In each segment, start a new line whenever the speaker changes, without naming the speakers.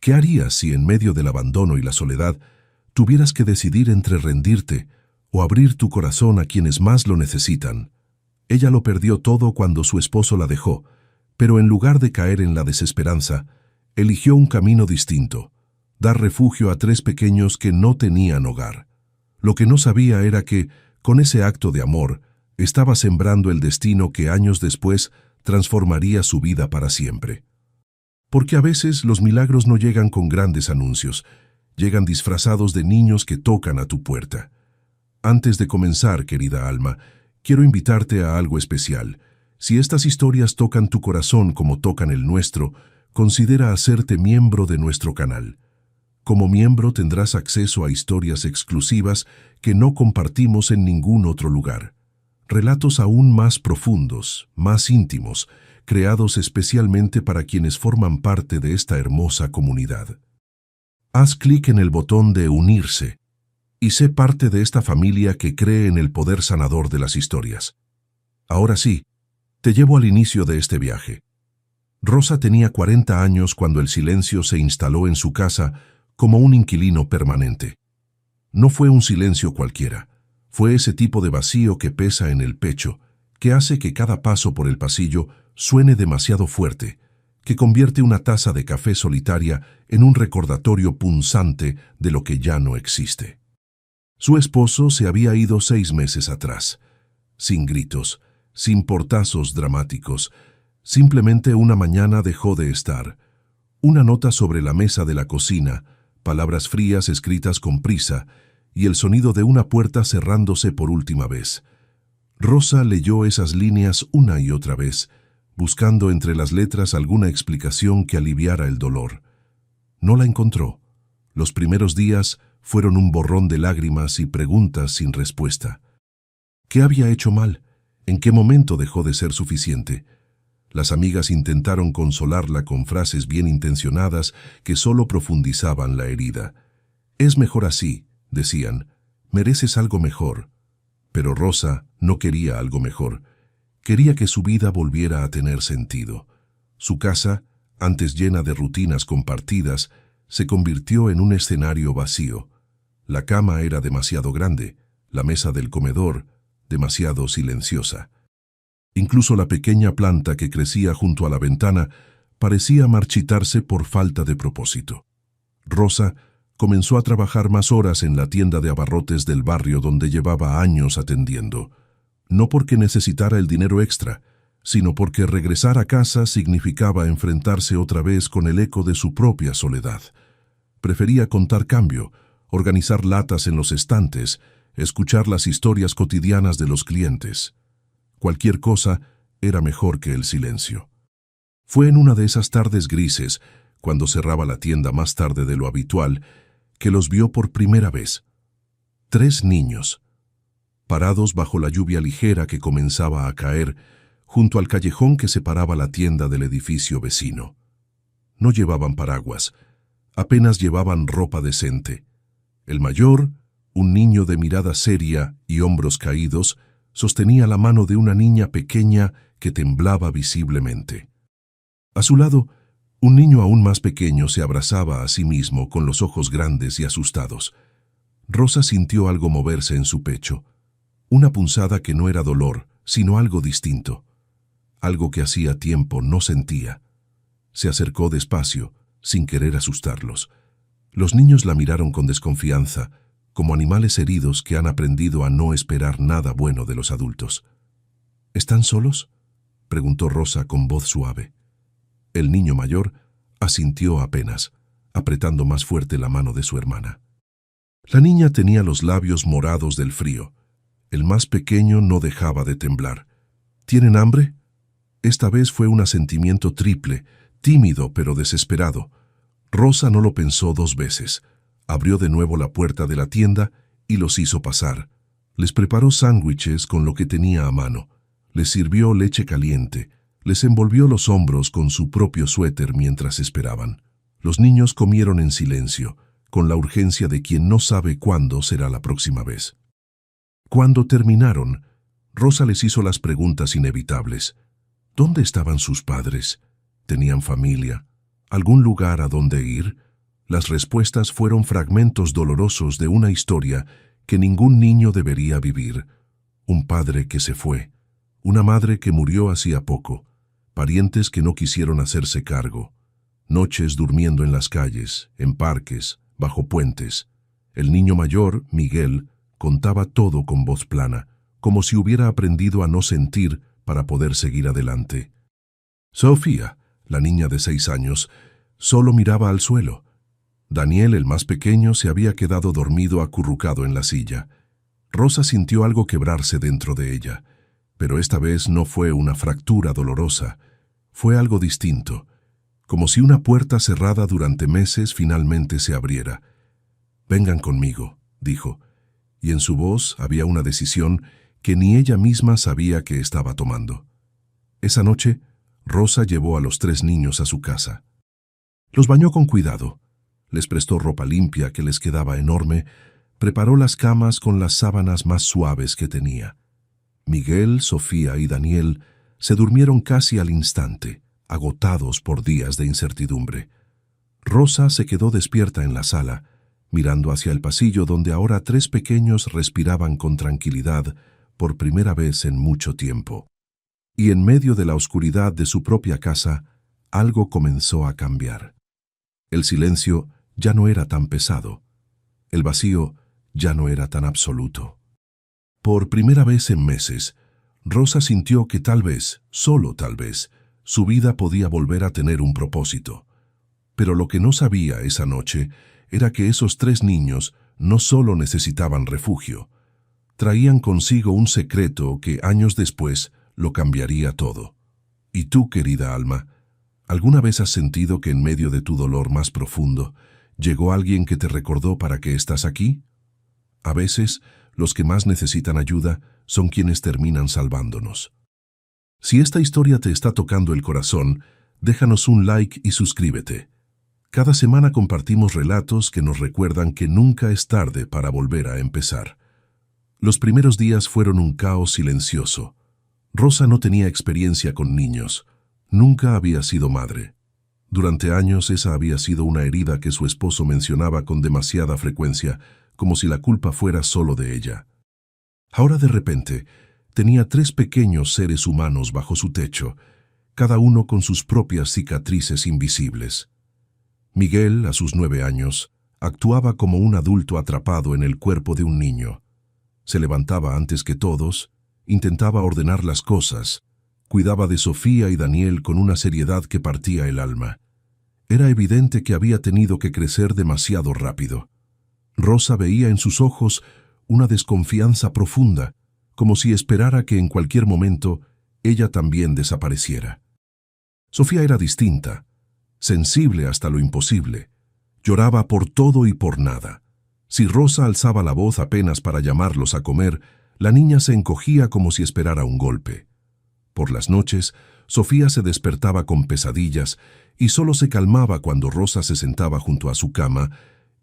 ¿Qué harías si en medio del abandono y la soledad tuvieras que decidir entre rendirte o abrir tu corazón a quienes más lo necesitan? Ella lo perdió todo cuando su esposo la dejó, pero en lugar de caer en la desesperanza, eligió un camino distinto: dar refugio a 3 pequeños que no tenían hogar. Lo que no sabía era que, con ese acto de amor, estaba sembrando el destino que años después transformaría su vida para siempre. Porque a veces los milagros no llegan con grandes anuncios, llegan disfrazados de niños que tocan a tu puerta. Antes de comenzar, querida alma, quiero invitarte a algo especial. Si estas historias tocan tu corazón como tocan el nuestro, considera hacerte miembro de nuestro canal. Como miembro tendrás acceso a historias exclusivas que no compartimos en ningún otro lugar. Relatos aún más profundos, más íntimos, creados especialmente para quienes forman parte de esta hermosa comunidad. Haz clic en el botón de unirse y sé parte de esta familia que cree en el poder sanador de las historias. Ahora sí, te llevo al inicio de este viaje. Rosa tenía 40 años cuando el silencio se instaló en su casa como un inquilino permanente. No fue un silencio cualquiera, fue ese tipo de vacío que pesa en el pecho, que hace que cada paso por el pasillo suene demasiado fuerte, que convierte una taza de café solitaria en un recordatorio punzante de lo que ya no existe. Su esposo se había ido 6 meses atrás, sin gritos, sin portazos dramáticos. Simplemente una mañana dejó de estar. Una nota sobre la mesa de la cocina, palabras frías escritas con prisa, y el sonido de una puerta cerrándose por última vez. Rosa leyó esas líneas una y otra vez, buscando entre las letras alguna explicación que aliviara el dolor. No la encontró. Los primeros días fueron un borrón de lágrimas y preguntas sin respuesta. ¿Qué había hecho mal? ¿En qué momento dejó de ser suficiente? Las amigas intentaron consolarla con frases bien intencionadas que solo profundizaban la herida. «Es mejor así», decían, «mereces algo mejor». Pero Rosa no quería algo mejor. Quería que su vida volviera a tener sentido. Su casa, antes llena de rutinas compartidas, se convirtió en un escenario vacío. La cama era demasiado grande, la mesa del comedor demasiado silenciosa. Incluso la pequeña planta que crecía junto a la ventana parecía marchitarse por falta de propósito. Rosa comenzó a trabajar más horas en la tienda de abarrotes del barrio donde llevaba años atendiendo. No porque necesitara el dinero extra, sino porque regresar a casa significaba enfrentarse otra vez con el eco de su propia soledad. Prefería contar cambio, organizar latas en los estantes, escuchar las historias cotidianas de los clientes. Cualquier cosa era mejor que el silencio. Fue en una de esas tardes grises, cuando cerraba la tienda más tarde de lo habitual, que los vio por primera vez. 3 niños, parados bajo la lluvia ligera que comenzaba a caer, junto al callejón que separaba la tienda del edificio vecino. No llevaban paraguas, apenas llevaban ropa decente. El mayor, un niño de mirada seria y hombros caídos, sostenía la mano de una niña pequeña que temblaba visiblemente. A su lado, un niño aún más pequeño se abrazaba a sí mismo con los ojos grandes y asustados. Rosa sintió algo moverse en su pecho, una punzada que no era dolor, sino algo distinto, algo que hacía tiempo no sentía. Se acercó despacio, sin querer asustarlos. Los niños la miraron con desconfianza, como animales heridos que han aprendido a no esperar nada bueno de los adultos. ¿Están solos?, preguntó Rosa con voz suave. El niño mayor asintió apenas, apretando más fuerte la mano de su hermana. La niña tenía los labios morados del frío. El más pequeño no dejaba de temblar. ¿Tienen hambre? Esta vez fue un asentimiento triple, tímido pero desesperado. Rosa no lo pensó 2 veces. Abrió de nuevo la puerta de la tienda y los hizo pasar. Les preparó sándwiches con lo que tenía a mano. Les sirvió leche caliente. Les envolvió los hombros con su propio suéter mientras esperaban. Los niños comieron en silencio, con la urgencia de quien no sabe cuándo será la próxima vez. Cuando terminaron, Rosa les hizo las preguntas inevitables. ¿Dónde estaban sus padres? ¿Tenían familia? ¿Algún lugar a donde ir? Las respuestas fueron fragmentos dolorosos de una historia que ningún niño debería vivir. Un padre que se fue, una madre que murió hacía poco, parientes que no quisieron hacerse cargo, noches durmiendo en las calles, en parques, bajo puentes. El niño mayor, Miguel, contaba todo con voz plana, como si hubiera aprendido a no sentir para poder seguir adelante. Sofía, la niña de 6 años, solo miraba al suelo. Daniel, el más pequeño, se había quedado dormido acurrucado en la silla. Rosa sintió algo quebrarse dentro de ella, pero esta vez no fue una fractura dolorosa, fue algo distinto, como si una puerta cerrada durante meses finalmente se abriera. «Vengan conmigo», dijo, y en su voz había una decisión que ni ella misma sabía que estaba tomando. Esa noche, Rosa llevó a los 3 niños a su casa. Los bañó con cuidado, les prestó ropa limpia que les quedaba enorme, preparó las camas con las sábanas más suaves que tenía. Miguel, Sofía y Daniel se durmieron casi al instante, agotados por días de incertidumbre. Rosa se quedó despierta en la sala, mirando hacia el pasillo donde ahora 3 pequeños respiraban con tranquilidad por primera vez en mucho tiempo. Y en medio de la oscuridad de su propia casa, algo comenzó a cambiar. El silencio ya no era tan pesado. El vacío ya no era tan absoluto. Por primera vez en meses, Rosa sintió que tal vez, solo tal vez, su vida podía volver a tener un propósito. Pero lo que no sabía esa noche era que esos 3 niños no solo necesitaban refugio, traían consigo un secreto que años después lo cambiaría todo. ¿Y tú, querida alma, alguna vez has sentido que en medio de tu dolor más profundo llegó alguien que te recordó para qué estás aquí? A veces, los que más necesitan ayuda son quienes terminan salvándonos. Si esta historia te está tocando el corazón, déjanos un like y suscríbete. Cada semana compartimos relatos que nos recuerdan que nunca es tarde para volver a empezar. Los primeros días fueron un caos silencioso. Rosa no tenía experiencia con niños. Nunca había sido madre. Durante años esa había sido una herida que su esposo mencionaba con demasiada frecuencia, como si la culpa fuera solo de ella. Ahora de repente, tenía 3 pequeños seres humanos bajo su techo, cada uno con sus propias cicatrices invisibles. Miguel, a sus 9 años, actuaba como un adulto atrapado en el cuerpo de un niño. Se levantaba antes que todos, intentaba ordenar las cosas, cuidaba de Sofía y Daniel con una seriedad que partía el alma. Era evidente que había tenido que crecer demasiado rápido. Rosa veía en sus ojos una desconfianza profunda, como si esperara que en cualquier momento ella también desapareciera. Sofía era distinta, sensible hasta lo imposible. Lloraba por todo y por nada. Si Rosa alzaba la voz apenas para llamarlos a comer, la niña se encogía como si esperara un golpe. Por las noches, Sofía se despertaba con pesadillas y solo se calmaba cuando Rosa se sentaba junto a su cama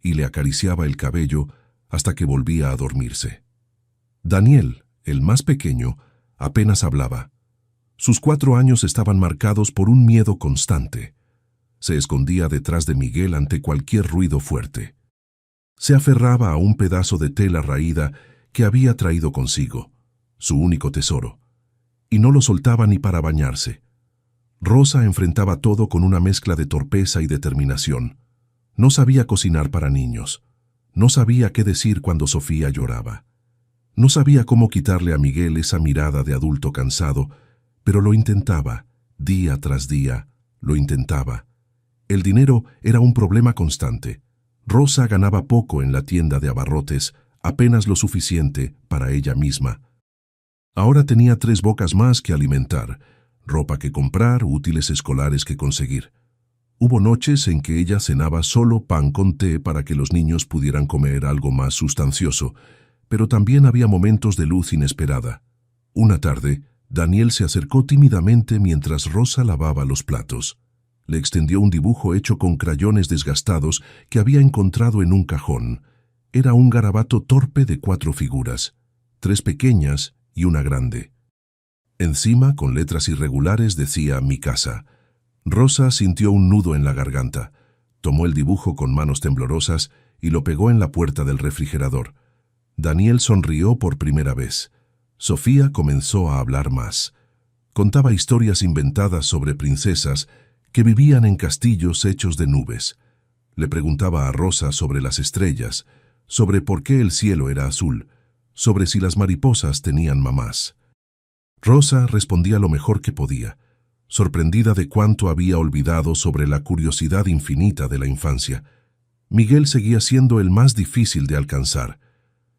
y le acariciaba el cabello hasta que volvía a dormirse. Daniel, el más pequeño, apenas hablaba. Sus 4 años estaban marcados por un miedo constante. Se escondía detrás de Miguel ante cualquier ruido fuerte. Se aferraba a un pedazo de tela raída que había traído consigo, su único tesoro, y no lo soltaba ni para bañarse. Rosa enfrentaba todo con una mezcla de torpeza y determinación. No sabía cocinar para niños. No sabía qué decir cuando Sofía lloraba. No sabía cómo quitarle a Miguel esa mirada de adulto cansado, pero lo intentaba, día tras día, lo intentaba. El dinero era un problema constante. Rosa ganaba poco en la tienda de abarrotes, apenas lo suficiente para ella misma. Ahora tenía 3 bocas más que alimentar, ropa que comprar, útiles escolares que conseguir. Hubo noches en que ella cenaba solo pan con té para que los niños pudieran comer algo más sustancioso, pero también había momentos de luz inesperada. Una tarde, Daniel se acercó tímidamente mientras Rosa lavaba los platos. Le extendió un dibujo hecho con crayones desgastados que había encontrado en un cajón. Era un garabato torpe de 4 figuras, 3 pequeñas y una grande. Encima, con letras irregulares, decía «Mi casa». Rosa sintió un nudo en la garganta. Tomó el dibujo con manos temblorosas y lo pegó en la puerta del refrigerador. Daniel sonrió por primera vez. Sofía comenzó a hablar más. Contaba historias inventadas sobre princesas que vivían en castillos hechos de nubes. Le preguntaba a Rosa sobre las estrellas, sobre por qué el cielo era azul, sobre si las mariposas tenían mamás. Rosa respondía lo mejor que podía, sorprendida de cuánto había olvidado sobre la curiosidad infinita de la infancia. Miguel seguía siendo el más difícil de alcanzar,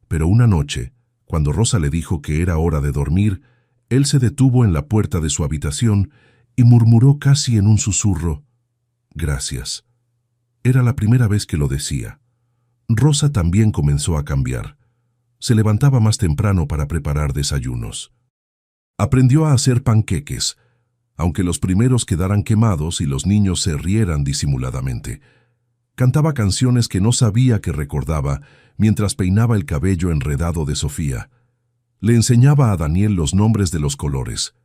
pero una noche, cuando Rosa le dijo que era hora de dormir, él se detuvo en la puerta de su habitación y murmuró casi en un susurro: «Gracias». Era la primera vez que lo decía. Rosa también comenzó a cambiar. Se levantaba más temprano para preparar desayunos. Aprendió a hacer panqueques, aunque los primeros quedaran quemados y los niños se rieran disimuladamente. Cantaba canciones que no sabía que recordaba mientras peinaba el cabello enredado de Sofía. Le enseñaba a Daniel los nombres de los colores.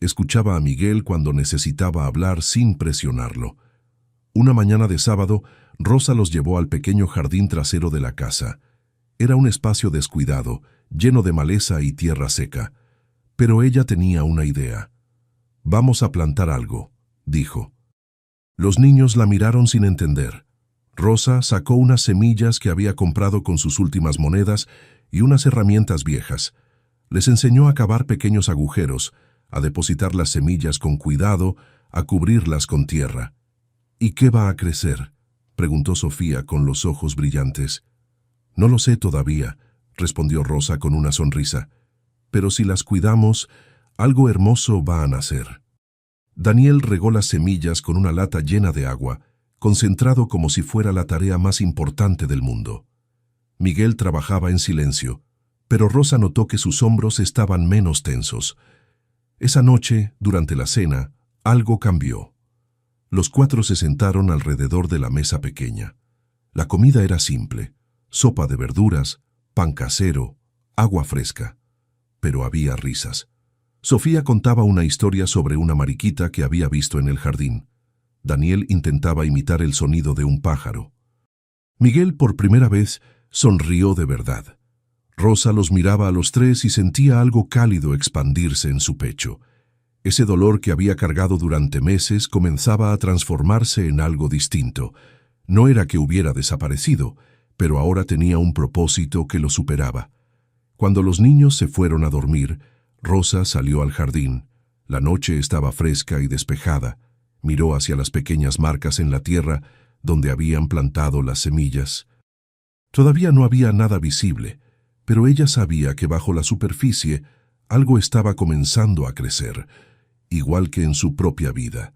Escuchaba a Miguel cuando necesitaba hablar sin presionarlo. Una mañana de sábado, Rosa los llevó al pequeño jardín trasero de la casa. Era un espacio descuidado, lleno de maleza y tierra seca. Pero ella tenía una idea. «Vamos a plantar algo», dijo. Los niños la miraron sin entender. Rosa sacó unas semillas que había comprado con sus últimas monedas y unas herramientas viejas. Les enseñó a cavar pequeños agujeros, a depositar las semillas con cuidado, a cubrirlas con tierra. «¿Y qué va a crecer?», preguntó Sofía con los ojos brillantes. «No lo sé todavía», respondió Rosa con una sonrisa. «Pero si las cuidamos, algo hermoso va a nacer». Daniel regó las semillas con una lata llena de agua, concentrado como si fuera la tarea más importante del mundo. Miguel trabajaba en silencio, pero Rosa notó que sus hombros estaban menos tensos. Esa noche, durante la cena, algo cambió. Los cuatro se sentaron alrededor de la mesa pequeña. La comida era simple: sopa de verduras, pan casero, agua fresca. Pero había risas. Sofía contaba una historia sobre una mariquita que había visto en el jardín. Daniel intentaba imitar el sonido de un pájaro. Miguel por primera vez sonrió de verdad. Rosa los miraba a los tres y sentía algo cálido expandirse en su pecho. Ese dolor que había cargado durante meses comenzaba a transformarse en algo distinto. No era que hubiera desaparecido, pero ahora tenía un propósito que lo superaba. Cuando los niños se fueron a dormir, Rosa salió al jardín. La noche estaba fresca y despejada. Miró hacia las pequeñas marcas en la tierra donde habían plantado las semillas. Todavía no había nada visible, pero ella sabía que bajo la superficie algo estaba comenzando a crecer, igual que en su propia vida.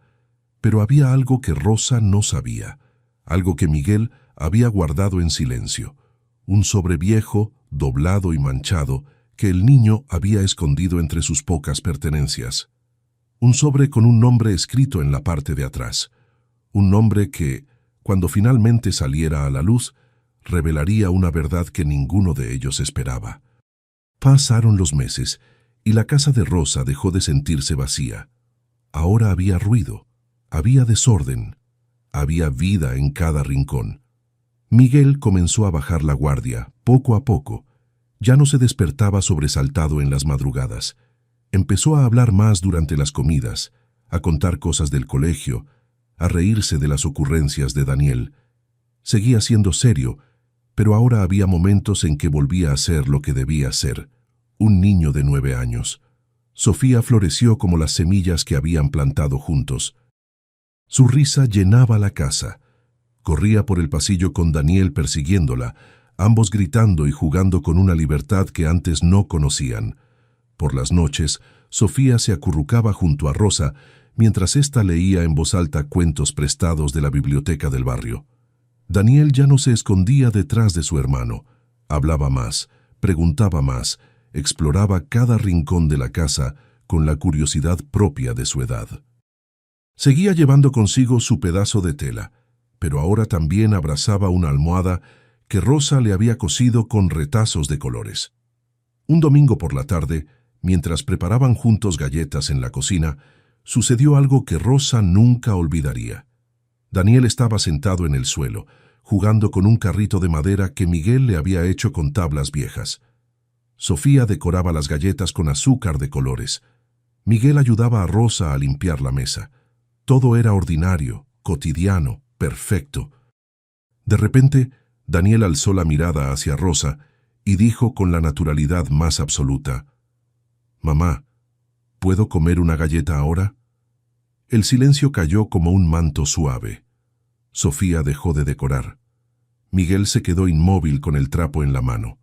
Pero había algo que Rosa no sabía, algo que Miguel había guardado en silencio, un sobre viejo, doblado y manchado, que el niño había escondido entre sus pocas pertenencias. Un sobre con un nombre escrito en la parte de atrás, un nombre que, cuando finalmente saliera a la luz, revelaría una verdad que ninguno de ellos esperaba. Pasaron los meses, y la casa de Rosa dejó de sentirse vacía. Ahora había ruido, había desorden, había vida en cada rincón. Miguel comenzó a bajar la guardia, poco a poco. Ya no se despertaba sobresaltado en las madrugadas. Empezó a hablar más durante las comidas, a contar cosas del colegio, a reírse de las ocurrencias de Daniel. Seguía siendo serio, pero ahora había momentos en que volvía a ser lo que debía ser, un niño de 9 años. Sofía floreció como las semillas que habían plantado juntos. Su risa llenaba la casa. Corría por el pasillo con Daniel persiguiéndola, ambos gritando y jugando con una libertad que antes no conocían. Por las noches, Sofía se acurrucaba junto a Rosa mientras ésta leía en voz alta cuentos prestados de la biblioteca del barrio. Daniel ya no se escondía detrás de su hermano. Hablaba más, preguntaba más, exploraba cada rincón de la casa con la curiosidad propia de su edad. Seguía llevando consigo su pedazo de tela, pero ahora también abrazaba una almohada que Rosa le había cosido con retazos de colores. Un domingo por la tarde, mientras preparaban juntos galletas en la cocina, sucedió algo que Rosa nunca olvidaría. Daniel estaba sentado en el suelo, jugando con un carrito de madera que Miguel le había hecho con tablas viejas. Sofía decoraba las galletas con azúcar de colores. Miguel ayudaba a Rosa a limpiar la mesa. Todo era ordinario, cotidiano, perfecto. De repente, Daniel alzó la mirada hacia Rosa y dijo con la naturalidad más absoluta: «Mamá, ¿puedo comer una galleta ahora?». El silencio cayó como un manto suave. Sofía dejó de decorar. Miguel se quedó inmóvil con el trapo en la mano.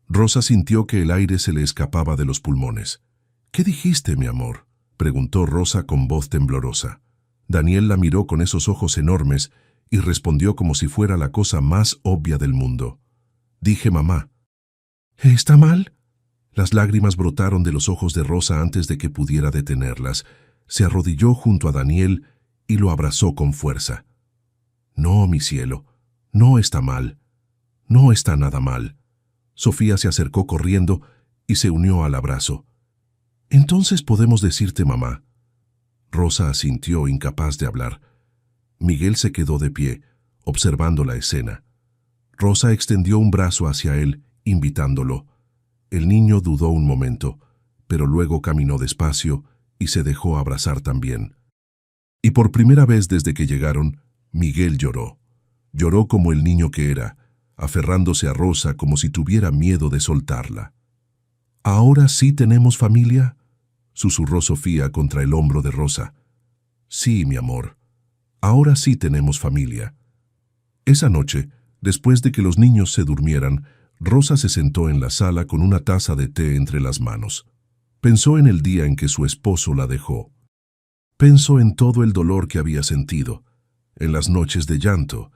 Rosa sintió que el aire se le escapaba de los pulmones. «¿Qué dijiste, mi amor?», preguntó Rosa con voz temblorosa. Daniel la miró con esos ojos enormes y respondió como si fuera la cosa más obvia del mundo: «Dije mamá». «¿Está mal?». Las lágrimas brotaron de los ojos de Rosa antes de que pudiera detenerlas. Se arrodilló junto a Daniel y lo abrazó con fuerza. «No, mi cielo, no está mal. No está nada mal». Sofía se acercó corriendo y se unió al abrazo. «Entonces podemos decirte mamá». Rosa asintió, incapaz de hablar. Miguel se quedó de pie, observando la escena. Rosa extendió un brazo hacia él, invitándolo. El niño dudó un momento, pero luego caminó despacio y se dejó abrazar también. Y por primera vez desde que llegaron, Miguel lloró. Lloró como el niño que era, aferrándose a Rosa como si tuviera miedo de soltarla. «¿Ahora sí tenemos familia?», susurró Sofía contra el hombro de Rosa. «Sí, mi amor. Ahora sí tenemos familia». Esa noche, después de que los niños se durmieran, Rosa se sentó en la sala con una taza de té entre las manos. Pensó en el día en que su esposo la dejó. Pensó en todo el dolor que había sentido, en las noches de llanto,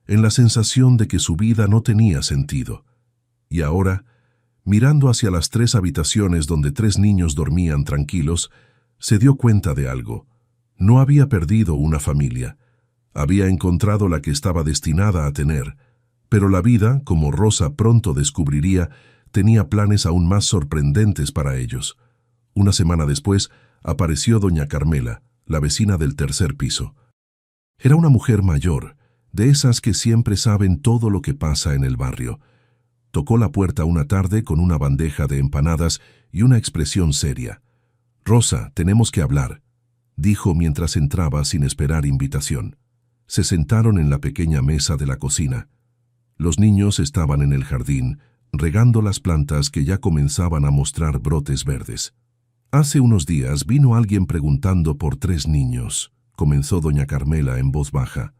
en la sensación de que su vida no tenía sentido. Y ahora, mirando hacia las 3 habitaciones donde 3 niños dormían tranquilos, se dio cuenta de algo. No había perdido una familia. Había encontrado la que estaba destinada a tener, pero la vida, como Rosa pronto descubriría, tenía planes aún más sorprendentes para ellos. Una semana después, apareció doña Carmela, la vecina del 3er piso. Era una mujer mayor, de esas que siempre saben todo lo que pasa en el barrio. Tocó la puerta una tarde con una bandeja de empanadas y una expresión seria. «Rosa, tenemos que hablar», dijo mientras entraba sin esperar invitación. Se sentaron en la pequeña mesa de la cocina. Los niños estaban en el jardín, regando las plantas que ya comenzaban a mostrar brotes verdes. «Hace unos días vino alguien preguntando por 3 niños», comenzó doña Carmela en voz baja.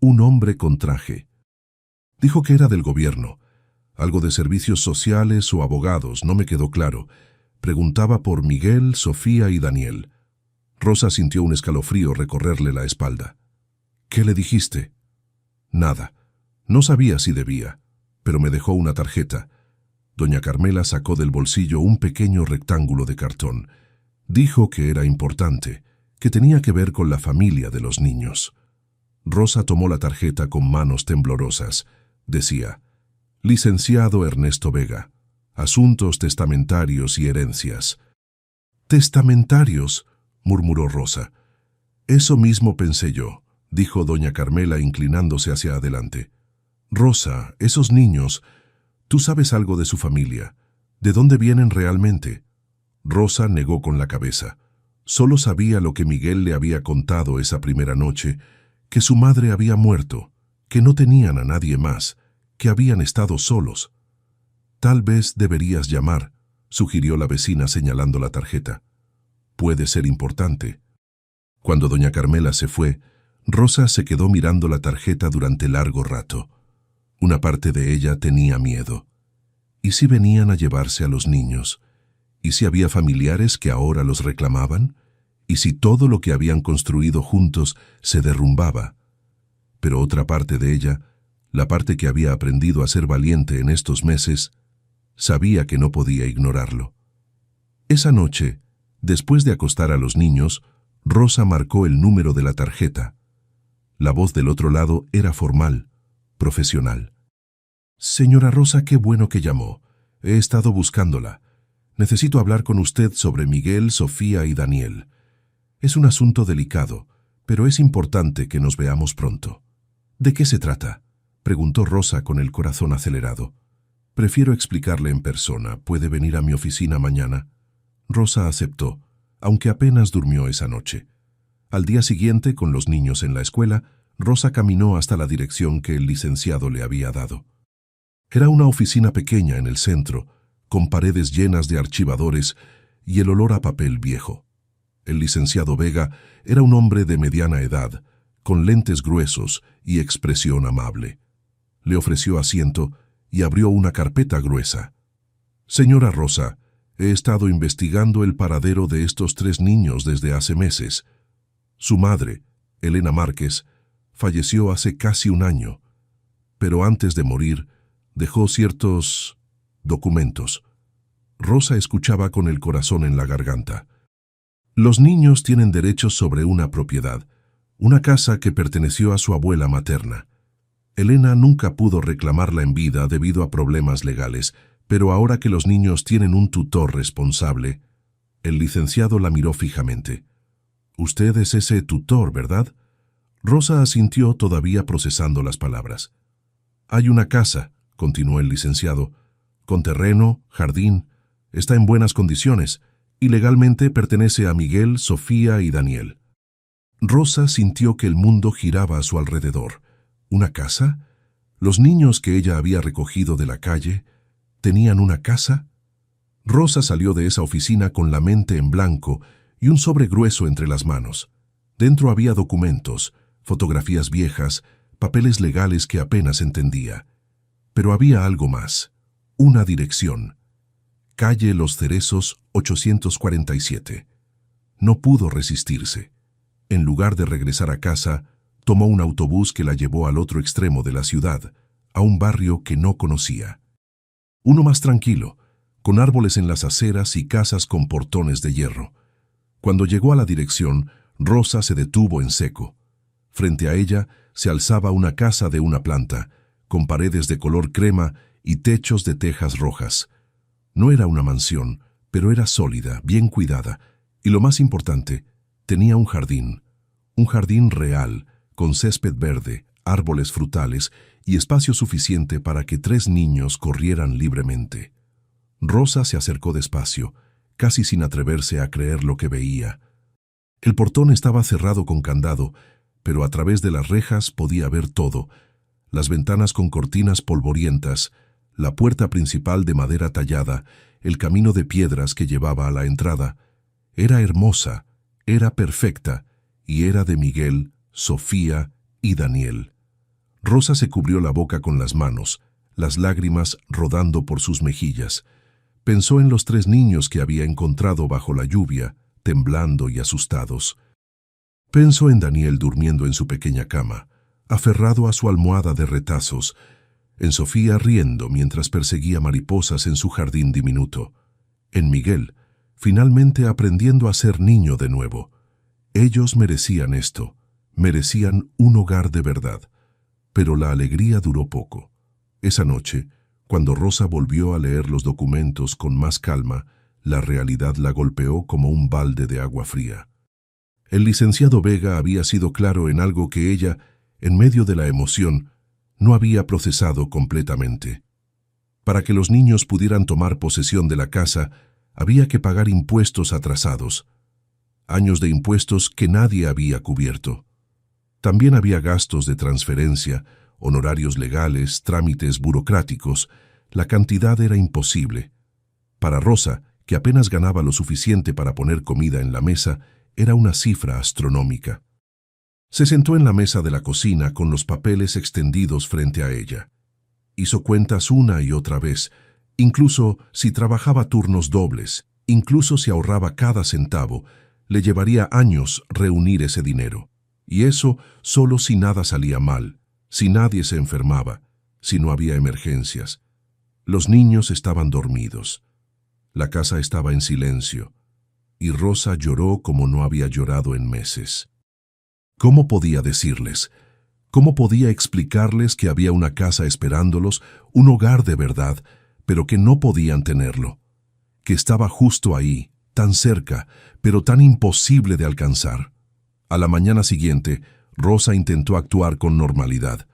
«Un hombre con traje. Dijo que era del gobierno, algo de servicios sociales o abogados, no me quedó claro. Preguntaba por Miguel, Sofía y Daniel». Rosa sintió un escalofrío recorrerle la espalda. «¿Qué le dijiste?». «Nada. No sabía si debía, pero me dejó una tarjeta». Doña Carmela sacó del bolsillo un pequeño rectángulo de cartón. Dijo que era importante, que tenía que ver con la familia de los niños. Rosa tomó la tarjeta con manos temblorosas. Decía: «Licenciado Ernesto Vega, Asuntos Testamentarios y Herencias». «¿Testamentarios?», murmuró Rosa. «Eso mismo pensé yo», dijo doña Carmela inclinándose hacia adelante. «Rosa, esos niños, tú sabes algo de su familia. ¿De dónde vienen realmente?». Rosa negó con la cabeza. Solo sabía lo que Miguel le había contado esa primera noche, que su madre había muerto, que no tenían a nadie más, que habían estado solos. «Tal vez deberías llamar», sugirió la vecina señalando la tarjeta. «Puede ser importante». Cuando doña Carmela se fue, Rosa se quedó mirando la tarjeta durante largo rato. Una parte de ella tenía miedo. ¿Y si venían a llevarse a los niños? ¿Y si había familiares que ahora los reclamaban? ¿Y si todo lo que habían construido juntos se derrumbaba? Pero otra parte de ella, la parte que había aprendido a ser valiente en estos meses, sabía que no podía ignorarlo. Esa noche, después de acostar a los niños, Rosa marcó el número de la tarjeta. La voz del otro lado era formal, profesional. «Señora Rosa, qué bueno que llamó. He estado buscándola. Necesito hablar con usted sobre Miguel, Sofía y Daniel. Es un asunto delicado, pero es importante que nos veamos pronto. ¿De qué se trata?, preguntó Rosa con el corazón acelerado. Prefiero explicarle en persona. ¿Puede venir a mi oficina mañana? Rosa aceptó, aunque apenas durmió esa noche. Al día siguiente, con los niños en la escuela, Rosa caminó hasta la dirección que el licenciado le había dado. Era una oficina pequeña en el centro, con paredes llenas de archivadores y el olor a papel viejo. El licenciado Vega era un hombre de mediana edad, con lentes gruesos y expresión amable. Le ofreció asiento y abrió una carpeta gruesa. Señora Rosa, he estado investigando el paradero de estos 3 niños desde hace meses. Su madre, Elena Márquez, falleció hace casi un año, pero antes de morir dejó ciertos documentos. Rosa escuchaba con el corazón en la garganta. Los niños tienen derechos sobre una propiedad, una casa que perteneció a su abuela materna. Elena nunca pudo reclamarla en vida debido a problemas legales, pero ahora que los niños tienen un tutor responsable, el licenciado la miró fijamente. Usted es ese tutor, ¿verdad? Rosa asintió, todavía procesando las palabras. Hay una casa, continuó el licenciado, con terreno, jardín, está en buenas condiciones y legalmente pertenece a Miguel, Sofía y Daniel. Rosa sintió que el mundo giraba a su alrededor. ¿Una casa? ¿Los niños que ella había recogido de la calle tenían una casa? Rosa salió de esa oficina con la mente en blanco y un sobre grueso entre las manos. Dentro había documentos, fotografías viejas, papeles legales que apenas entendía. Pero había algo más, una dirección. Calle Los Cerezos, 847. No pudo resistirse. En lugar de regresar a casa, tomó un autobús que la llevó al otro extremo de la ciudad, a un barrio que no conocía. Uno más tranquilo, con árboles en las aceras y casas con portones de hierro. Cuando llegó a la dirección, Rosa se detuvo en seco. Frente a ella se alzaba una casa de una planta, con paredes de color crema y techos de tejas rojas. No era una mansión, pero era sólida, bien cuidada, y lo más importante, tenía un jardín real, con césped verde, árboles frutales y espacio suficiente para que 3 niños corrieran libremente. Rosa se acercó despacio, casi sin atreverse a creer lo que veía. El portón estaba cerrado con candado, pero a través de las rejas podía ver todo: las ventanas con cortinas polvorientas, la puerta principal de madera tallada, el camino de piedras que llevaba a la entrada. Era hermosa, era perfecta, y era de Miguel, Sofía y Daniel. Rosa se cubrió la boca con las manos, las lágrimas rodando por sus mejillas. Pensó en los 3 niños que había encontrado bajo la lluvia, temblando y asustados. Pensó en Daniel durmiendo en su pequeña cama, aferrado a su almohada de retazos, en Sofía riendo mientras perseguía mariposas en su jardín diminuto, en Miguel, finalmente aprendiendo a ser niño de nuevo. Ellos merecían esto, merecían un hogar de verdad. Pero la alegría duró poco. Esa noche, cuando Rosa volvió a leer los documentos con más calma, la realidad la golpeó como un balde de agua fría. El licenciado Vega había sido claro en algo que ella, en medio de la emoción, no había procesado completamente. Para que los niños pudieran tomar posesión de la casa, había que pagar impuestos atrasados, años de impuestos que nadie había cubierto. También había gastos de transferencia, honorarios legales, trámites burocráticos. La cantidad era imposible. Para Rosa, que apenas ganaba lo suficiente para poner comida en la mesa, era una cifra astronómica. Se sentó en la mesa de la cocina con los papeles extendidos frente a ella. Hizo cuentas una y otra vez, incluso si trabajaba turnos dobles, incluso si ahorraba cada centavo, le llevaría años reunir ese dinero. Y eso solo si nada salía mal, si nadie se enfermaba, si no había emergencias. Los niños estaban dormidos. La casa estaba en silencio, y Rosa lloró como no había llorado en meses. ¿Cómo podía decirles? ¿Cómo podía explicarles que había una casa esperándolos, un hogar de verdad, pero que no podían tenerlo? Que estaba justo ahí, tan cerca, pero tan imposible de alcanzar. A la mañana siguiente, Rosa intentó actuar con normalidad.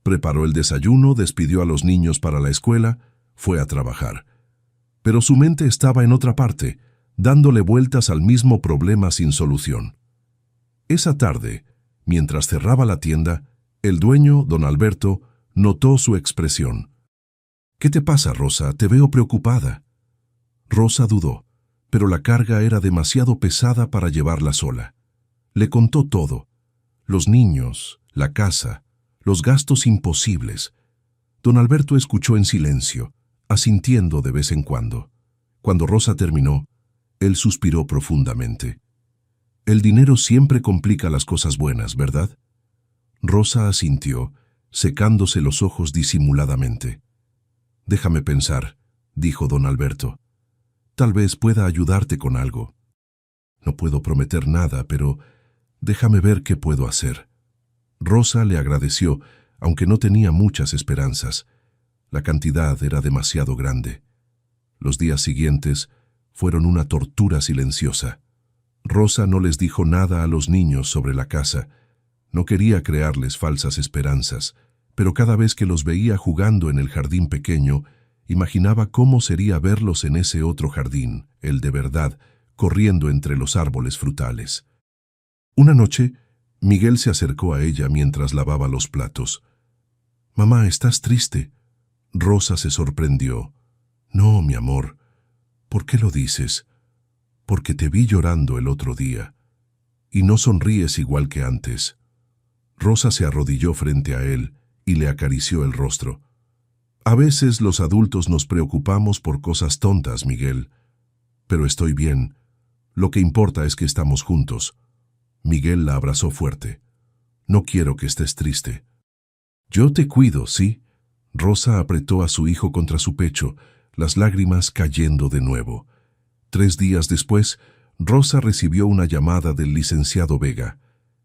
Preparó el desayuno, despidió a los niños para la escuela, fue a trabajar. Pero su mente estaba en otra parte, dándole vueltas al mismo problema sin solución. Esa tarde, mientras cerraba la tienda, el dueño, don Alberto, notó su expresión. «¿Qué te pasa, Rosa? Te veo preocupada». Rosa dudó, pero la carga era demasiado pesada para llevarla sola. Le contó todo: los niños, la casa, los gastos imposibles. Don Alberto escuchó en silencio, asintiendo de vez en cuando. Cuando Rosa terminó, él suspiró profundamente. «El dinero siempre complica las cosas buenas, ¿verdad?». Rosa asintió, secándose los ojos disimuladamente. «Déjame pensar», dijo don Alberto. «Tal vez pueda ayudarte con algo. No puedo prometer nada, pero déjame ver qué puedo hacer». Rosa le agradeció, aunque no tenía muchas esperanzas. La cantidad era demasiado grande. Los días siguientes fueron una tortura silenciosa. Rosa no les dijo nada a los niños sobre la casa. No quería crearles falsas esperanzas, pero cada vez que los veía jugando en el jardín pequeño, imaginaba cómo sería verlos en ese otro jardín, el de verdad, corriendo entre los árboles frutales. Una noche, Miguel se acercó a ella mientras lavaba los platos. «Mamá, ¿estás triste?». Rosa se sorprendió. «No, mi amor». «¿Por qué lo dices?». «Porque te vi llorando el otro día. Y no sonríes igual que antes». Rosa se arrodilló frente a él y le acarició el rostro. «A veces los adultos nos preocupamos por cosas tontas, Miguel. Pero estoy bien. Lo que importa es que estamos juntos». Miguel la abrazó fuerte. «No quiero que estés triste». «Yo te cuido, ¿sí?». Rosa apretó a su hijo contra su pecho, las lágrimas cayendo de nuevo. 3 días después, Rosa recibió una llamada del licenciado Vega.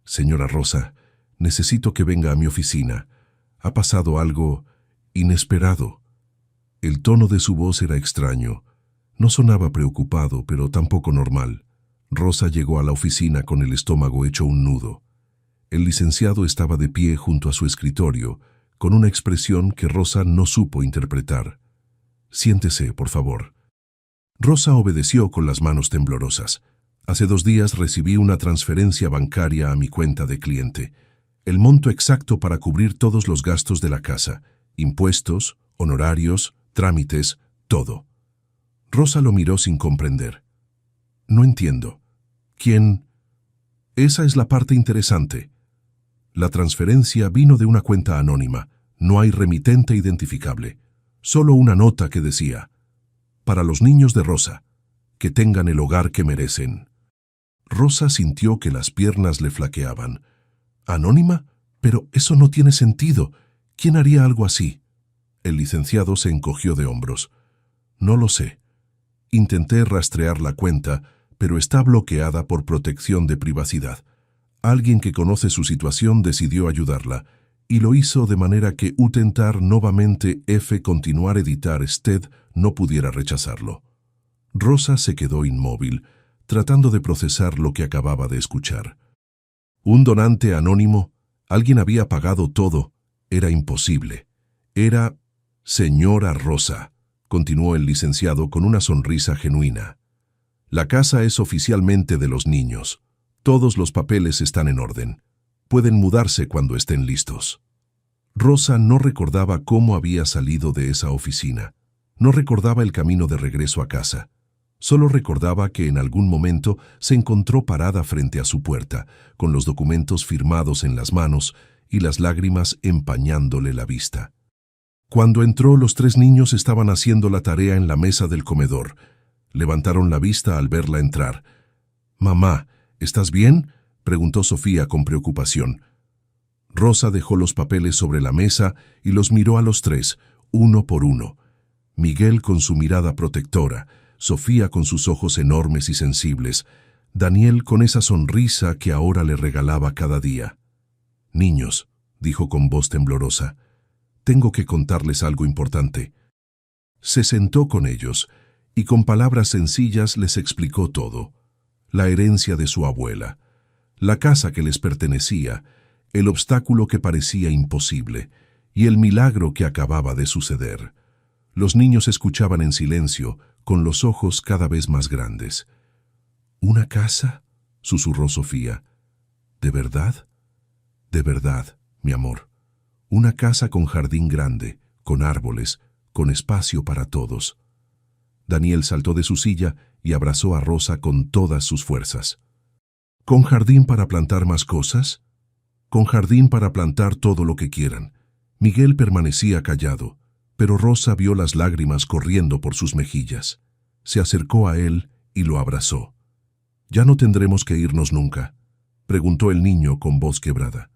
«Señora Rosa, necesito que venga a mi oficina. Ha pasado algo inesperado». El tono de su voz era extraño. No sonaba preocupado, pero tampoco normal. Rosa llegó a la oficina con el estómago hecho un nudo. El licenciado estaba de pie junto a su escritorio, con una expresión que Rosa no supo interpretar. «Siéntese, por favor». Rosa obedeció con las manos temblorosas. «Hace 2 días recibí una transferencia bancaria a mi cuenta de cliente. El monto exacto para cubrir todos los gastos de la casa, impuestos, honorarios, trámites, todo». Rosa lo miró sin comprender. «No entiendo. ¿Quién?». «Esa es la parte interesante. La transferencia vino de una cuenta anónima. No hay remitente identificable. Solo una nota que decía: «Para los niños de Rosa, que tengan el hogar que merecen». Rosa sintió que las piernas le flaqueaban. «¿Anónima? Pero eso no tiene sentido. ¿Quién haría algo así?». El licenciado se encogió de hombros. «No lo sé. Intenté rastrear la cuenta, pero está bloqueada por protección de privacidad. Alguien que conoce su situación decidió ayudarla, y lo hizo de manera que intentar nuevamente continuar editar Sted no pudiera rechazarlo». Rosa se quedó inmóvil, tratando de procesar lo que acababa de escuchar. Un donante anónimo, alguien había pagado todo, era imposible. Era «Señora Rosa», continuó el licenciado con una sonrisa genuina. «La casa es oficialmente de los niños. Todos los papeles están en orden. Pueden mudarse cuando estén listos». Rosa no recordaba cómo había salido de esa oficina. No recordaba el camino de regreso a casa. Solo recordaba que en algún momento se encontró parada frente a su puerta, con los documentos firmados en las manos y las lágrimas empañándole la vista. Cuando entró, los 3 niños estaban haciendo la tarea en la mesa del comedor. Levantaron la vista al verla entrar. «Mamá, ¿estás bien?», preguntó Sofía con preocupación. Rosa dejó los papeles sobre la mesa y los miró a los 3, uno por uno. Miguel con su mirada protectora, Sofía con sus ojos enormes y sensibles, Daniel con esa sonrisa que ahora le regalaba cada día. «Niños», dijo con voz temblorosa, «tengo que contarles algo importante». Se sentó con ellos y con palabras sencillas les explicó todo. La herencia de su abuela, La casa que les pertenecía, el obstáculo que parecía imposible y el milagro que acababa de suceder. Los niños escuchaban en silencio, con los ojos cada vez más grandes. ¿Una casa?, susurró Sofía. ¿De verdad? De verdad, mi amor. Una casa con jardín grande, con árboles, con espacio para todos. Daniel saltó de su silla y abrazó a Rosa con todas sus fuerzas. ¿Con jardín para plantar más cosas? Con jardín para plantar todo lo que quieran. Miguel permanecía callado, pero Rosa vio las lágrimas corriendo por sus mejillas. Se acercó a él y lo abrazó. ¿Ya no tendremos que irnos nunca?, preguntó el niño con voz quebrada.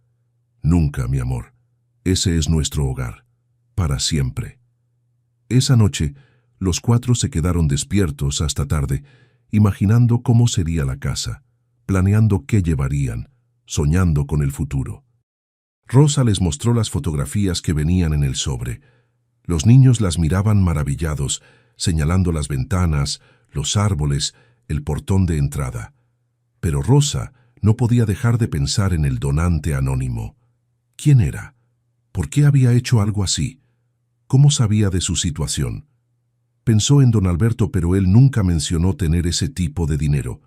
Nunca, mi amor. Ese es nuestro hogar. Para siempre. Esa noche, los cuatro se quedaron despiertos hasta tarde, imaginando cómo sería la casa, planeando qué llevarían, soñando con el futuro. Rosa les mostró las fotografías que venían en el sobre. Los niños las miraban maravillados, señalando las ventanas, los árboles, el portón de entrada. Pero Rosa no podía dejar de pensar en el donante anónimo. ¿Quién era? ¿Por qué había hecho algo así? ¿Cómo sabía de su situación? Pensó en don Alberto, pero él nunca mencionó tener ese tipo de dinero.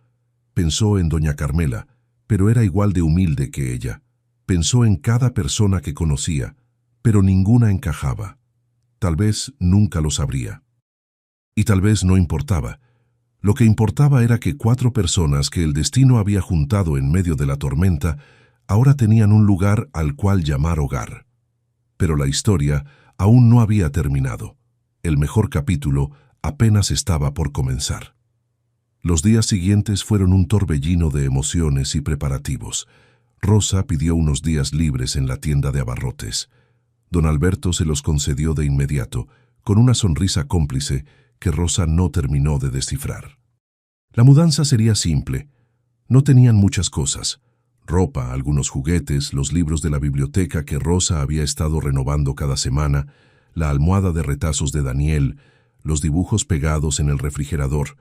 Pensó en doña Carmela, pero era igual de humilde que ella. Pensó en cada persona que conocía, pero ninguna encajaba. Tal vez nunca lo sabría. Y tal vez no importaba. Lo que importaba era que 4 personas que el destino había juntado en medio de la tormenta ahora tenían un lugar al cual llamar hogar. Pero la historia aún no había terminado. El mejor capítulo apenas estaba por comenzar. Los días siguientes fueron un torbellino de emociones y preparativos. Rosa pidió unos días libres en la tienda de abarrotes. Don Alberto se los concedió de inmediato, con una sonrisa cómplice que Rosa no terminó de descifrar. La mudanza sería simple. No tenían muchas cosas. Ropa, algunos juguetes, los libros de la biblioteca que Rosa había estado renovando cada semana, la almohada de retazos de Daniel, los dibujos pegados en el refrigerador.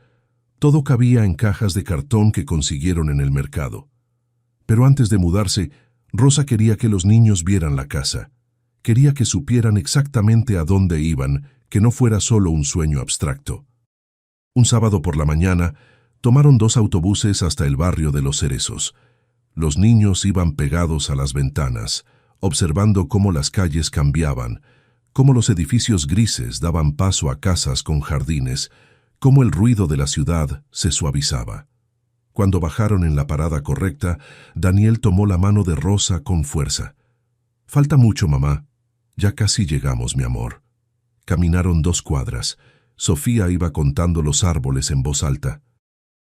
Todo cabía en cajas de cartón que consiguieron en el mercado. Pero antes de mudarse, Rosa quería que los niños vieran la casa. Quería que supieran exactamente a dónde iban, que no fuera solo un sueño abstracto. Un sábado por la mañana, tomaron 2 autobuses hasta el barrio de Los Cerezos. Los niños iban pegados a las ventanas, observando cómo las calles cambiaban, cómo los edificios grises daban paso a casas con jardines, cómo el ruido de la ciudad se suavizaba. Cuando bajaron en la parada correcta, Daniel tomó la mano de Rosa con fuerza. «Falta mucho, mamá. Ya casi llegamos, mi amor». Caminaron 2 cuadras. Sofía iba contando los árboles en voz alta.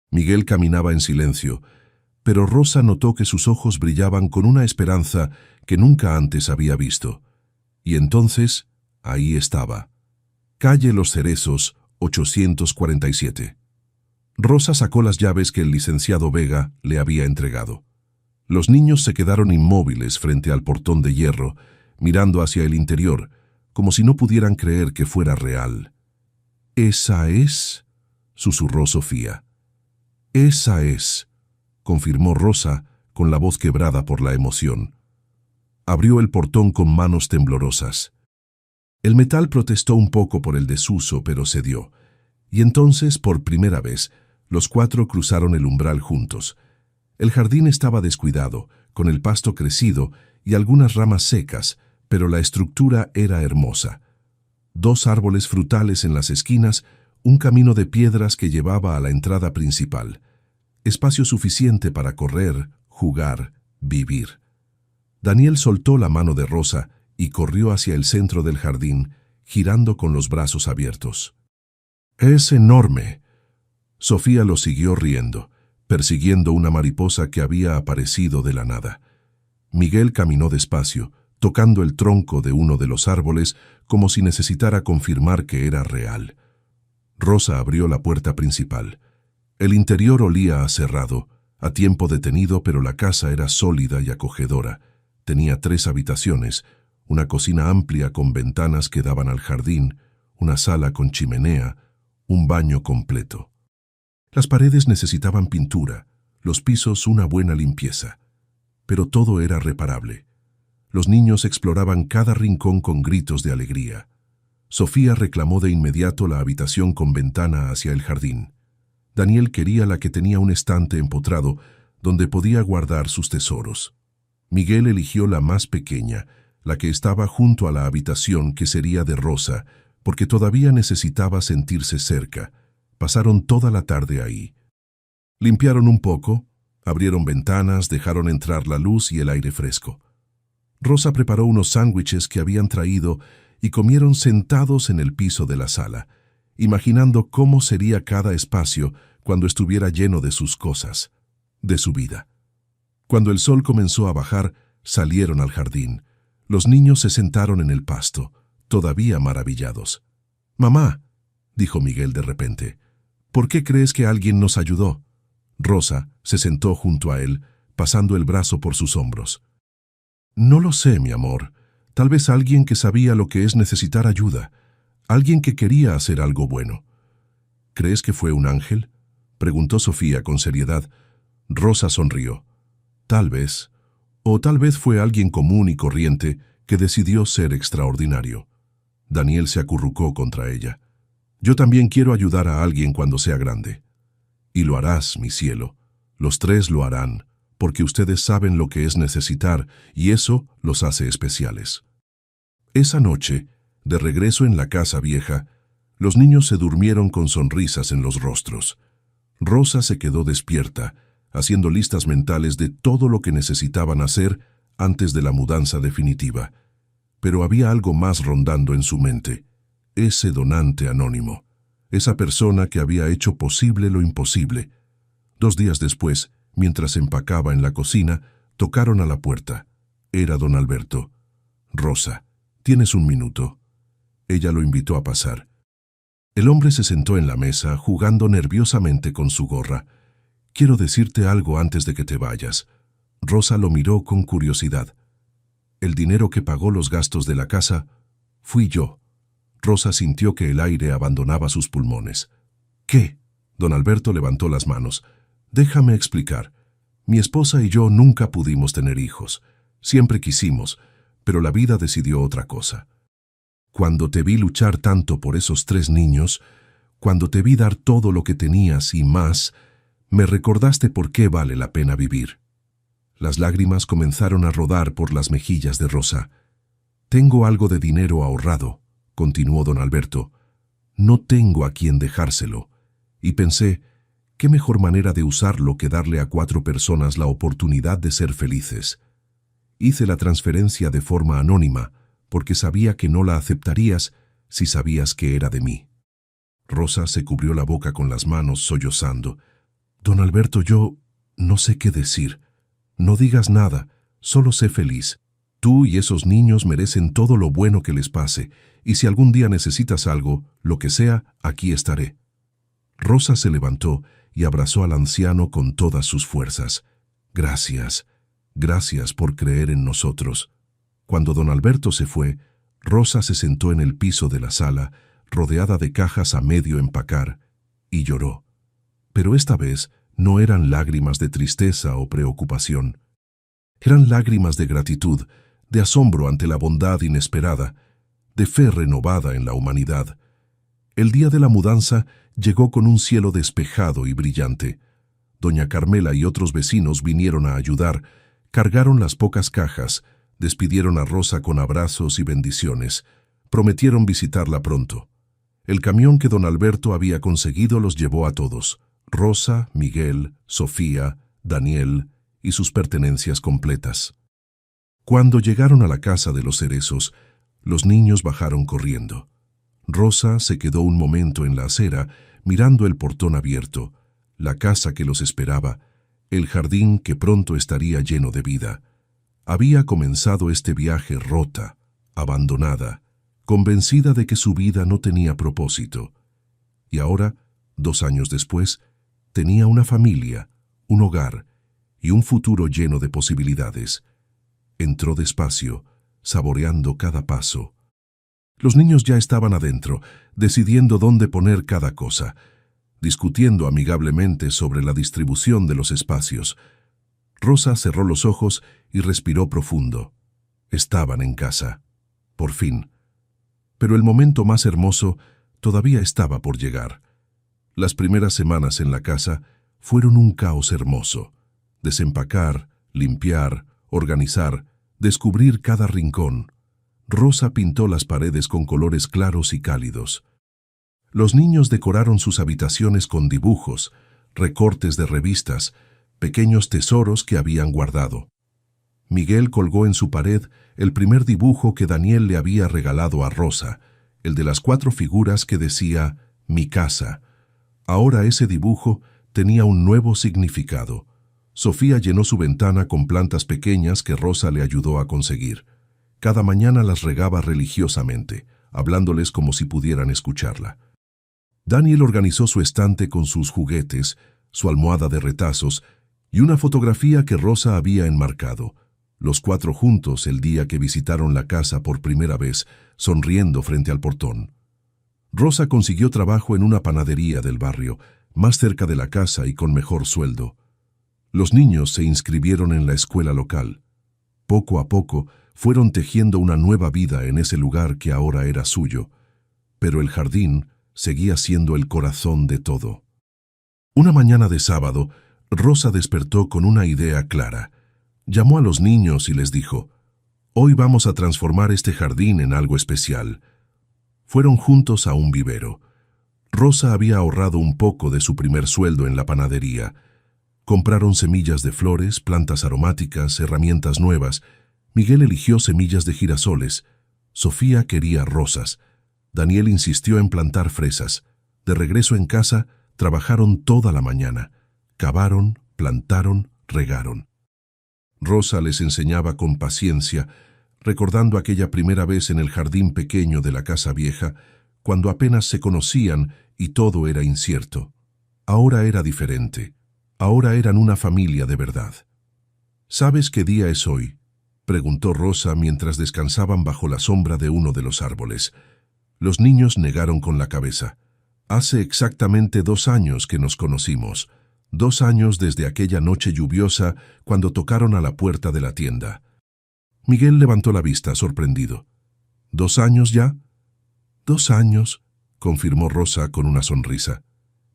Miguel caminaba en silencio, pero Rosa notó que sus ojos brillaban con una esperanza que nunca antes había visto. Y entonces, ahí estaba. Calle Los Cerezos, 847. Rosa sacó las llaves que el licenciado Vega le había entregado. Los niños se quedaron inmóviles frente al portón de hierro, mirando hacia el interior, como si no pudieran creer que fuera real. «¿Esa es?», susurró Sofía. «Esa es», confirmó Rosa con la voz quebrada por la emoción. Abrió el portón con manos temblorosas. El metal protestó un poco por el desuso, pero cedió. Y entonces, por primera vez, los 4 cruzaron el umbral juntos. El jardín estaba descuidado, con el pasto crecido y algunas ramas secas, pero la estructura era hermosa. 2 árboles frutales en las esquinas, un camino de piedras que llevaba a la entrada principal. Espacio suficiente para correr, jugar, vivir. Daniel soltó la mano de Rosa y corrió hacia el centro del jardín, girando con los brazos abiertos. «Es enorme». Sofía lo siguió riendo, persiguiendo una mariposa que había aparecido de la nada. Miguel caminó despacio, tocando el tronco de uno de los árboles como si necesitara confirmar que era real. Rosa abrió la puerta principal. El interior olía a cerrado, a tiempo detenido, pero la casa era sólida y acogedora. Tenía 3 habitaciones, una cocina amplia con ventanas que daban al jardín, una sala con chimenea, un baño completo. Las paredes necesitaban pintura, los pisos una buena limpieza. Pero todo era reparable. Los niños exploraban cada rincón con gritos de alegría. Sofía reclamó de inmediato la habitación con ventana hacia el jardín. Daniel quería la que tenía un estante empotrado donde podía guardar sus tesoros. Miguel eligió la más pequeña, la que estaba junto a la habitación que sería de Rosa, porque todavía necesitaba sentirse cerca. Pasaron toda la tarde ahí. Limpiaron un poco, abrieron ventanas, dejaron entrar la luz y el aire fresco. Rosa preparó unos sándwiches que habían traído y comieron sentados en el piso de la sala, imaginando cómo sería cada espacio cuando estuviera lleno de sus cosas, de su vida. Cuando el sol comenzó a bajar, salieron al jardín. Los niños se sentaron en el pasto, todavía maravillados. «Mamá», dijo Miguel de repente, «¿por qué crees que alguien nos ayudó?» Rosa se sentó junto a él, pasando el brazo por sus hombros. «No lo sé, mi amor. Tal vez alguien que sabía lo que es necesitar ayuda. Alguien que quería hacer algo bueno». «¿Crees que fue un ángel?», preguntó Sofía con seriedad. Rosa sonrió. «Tal vez. O tal vez fue alguien común y corriente que decidió ser extraordinario». Daniel se acurrucó contra ella. «Yo también quiero ayudar a alguien cuando sea grande». «Y lo harás, mi cielo. Los tres lo harán, porque ustedes saben lo que es necesitar y eso los hace especiales». Esa noche, de regreso en la casa vieja, los niños se durmieron con sonrisas en los rostros. Rosa se quedó despierta, haciendo listas mentales de todo lo que necesitaban hacer antes de la mudanza definitiva. Pero había algo más rondando en su mente. Ese donante anónimo. Esa persona que había hecho posible lo imposible. 2 días después, mientras empacaba en la cocina, tocaron a la puerta. Era don Alberto. «Rosa, ¿tienes un minuto?». Ella lo invitó a pasar. El hombre se sentó en la mesa, jugando nerviosamente con su gorra. «Quiero decirte algo antes de que te vayas». Rosa lo miró con curiosidad. «El dinero que pagó los gastos de la casa fui yo». Rosa sintió que el aire abandonaba sus pulmones. «¿Qué?». Don Alberto levantó las manos. «Déjame explicar. Mi esposa y yo nunca pudimos tener hijos. Siempre quisimos, pero la vida decidió otra cosa. Cuando te vi luchar tanto por esos 3 niños, cuando te vi dar todo lo que tenías y más, me recordaste por qué vale la pena vivir». Las lágrimas comenzaron a rodar por las mejillas de Rosa. «Tengo algo de dinero ahorrado», continuó don Alberto. «No tengo a quién dejárselo. Y pensé, ¿qué mejor manera de usarlo que darle a 4 personas la oportunidad de ser felices? Hice la transferencia de forma anónima, porque sabía que no la aceptarías si sabías que era de mí». Rosa se cubrió la boca con las manos, sollozando. «Don Alberto, yo no sé qué decir. No digas nada, solo sé feliz. Tú y esos niños merecen todo lo bueno que les pase, y si algún día necesitas algo, lo que sea, aquí estaré». Rosa se levantó y abrazó al anciano con todas sus fuerzas. «Gracias, gracias por creer en nosotros». Cuando don Alberto se fue, Rosa se sentó en el piso de la sala, rodeada de cajas a medio empacar, y lloró. Pero esta vez no eran lágrimas de tristeza o preocupación. Eran lágrimas de gratitud, de asombro ante la bondad inesperada, de fe renovada en la humanidad. El día de la mudanza llegó con un cielo despejado y brillante. Doña Carmela y otros vecinos vinieron a ayudar, cargaron las pocas cajas, despidieron a Rosa con abrazos y bendiciones, prometieron visitarla pronto. El camión que don Alberto había conseguido los llevó a todos: Rosa, Miguel, Sofía, Daniel y sus pertenencias completas. Cuando llegaron a la casa de los Cerezos, los niños bajaron corriendo. Rosa se quedó un momento en la acera, mirando el portón abierto, la casa que los esperaba, el jardín que pronto estaría lleno de vida. Había comenzado este viaje rota, abandonada, convencida de que su vida no tenía propósito. Y ahora, 2 años después, tenía una familia, un hogar y un futuro lleno de posibilidades. Entró despacio, saboreando cada paso. Los niños ya estaban adentro, decidiendo dónde poner cada cosa. discutiendo amigablemente sobre la distribución de los espacios. Rosa cerró los ojos y respiró profundo. Estaban en casa. Por fin. Pero el momento más hermoso todavía estaba por llegar. Las primeras semanas en la casa fueron un caos hermoso. Desempacar, limpiar, organizar, descubrir cada rincón. Rosa pintó las paredes con colores claros y cálidos. Los niños decoraron sus habitaciones con dibujos, recortes de revistas, pequeños tesoros que habían guardado. Miguel colgó en su pared el primer dibujo que Daniel le había regalado a Rosa, el de las 4 figuras que decía «Mi casa». Ahora ese dibujo tenía un nuevo significado. Sofía llenó su ventana con plantas pequeñas que Rosa le ayudó a conseguir. Cada mañana las regaba religiosamente, hablándoles como si pudieran escucharla. Daniel organizó su estante con sus juguetes, su almohada de retazos y una fotografía que Rosa había enmarcado. Los 4 juntos el día que visitaron la casa por primera vez, sonriendo frente al portón. Rosa consiguió trabajo en una panadería del barrio, más cerca de la casa y con mejor sueldo. Los niños se inscribieron en la escuela local. Poco a poco fueron tejiendo una nueva vida en ese lugar que ahora era suyo, pero el jardín seguía siendo el corazón de todo. Una mañana de sábado, Rosa despertó con una idea clara. Llamó a los niños y les dijo: «Hoy vamos a transformar este jardín en algo especial». Fueron juntos a un vivero. Rosa había ahorrado un poco de su primer sueldo en la panadería. Compraron semillas de flores, plantas aromáticas, herramientas nuevas. Miguel eligió semillas de girasoles. Sofía quería rosas. Daniel insistió en plantar fresas. De regreso en casa, trabajaron toda la mañana. Cavaron, plantaron, regaron. Rosa les enseñaba con paciencia, recordando aquella primera vez en el jardín pequeño de la casa vieja, cuando apenas se conocían y todo era incierto. Ahora era diferente. Ahora eran una familia de verdad. «¿Sabes qué día es hoy?», preguntó Rosa mientras descansaban bajo la sombra de uno de los árboles. Los niños negaron con la cabeza. «Hace exactamente 2 años que nos conocimos. 2 años desde aquella noche lluviosa cuando tocaron a la puerta de la tienda». Miguel levantó la vista, sorprendido. «¿2 años ya?» «2 años», confirmó Rosa con una sonrisa.